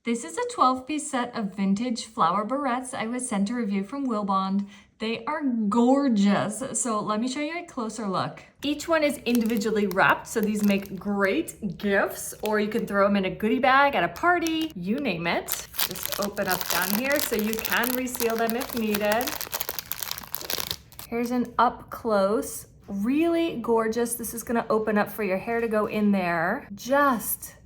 This is a 12-piece set of vintage flower barrettes I was sent a review from Wilbond. They are gorgeous, so let me show you a closer look. Each one is individually wrapped, so these make great gifts, or you can throw them in a goodie bag at a party, you name it. Just open up down here so you can reseal them if needed. Here's an up close, really gorgeous. This is gonna open up for your hair to go in there. Just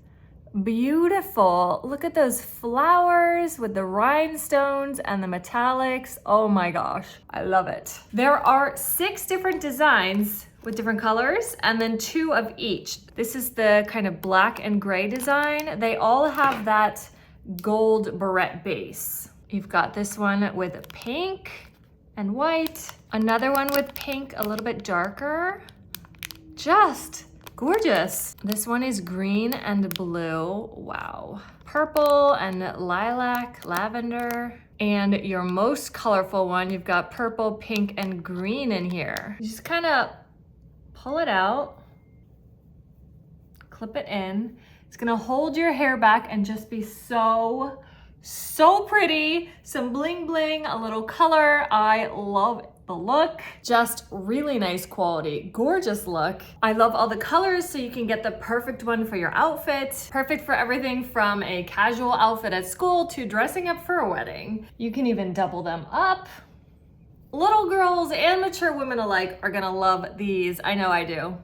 beautiful. Look at those flowers with the rhinestones and the metallics. Oh my gosh, I love it. There are 6 different designs with different colors and then 2 of each. This is the kind of black and gray design. They all have that gold barrette base. You've got this one with pink and white, another one with pink, a little bit darker. Just gorgeous. This one is green and blue. Wow. Purple and lilac, lavender. And your most colorful one, you've got purple, pink, and green in here. You just kind of pull it out, clip it in. It's gonna hold your hair back and just be so pretty. Some bling bling, a little color. I love the look. Just really nice quality, gorgeous look. I love all the colors, so you can get the perfect one for your outfit. Perfect for everything from a casual outfit at school to dressing up for a wedding. You can even double them up. Little girls and mature women alike are gonna love these. I know I do.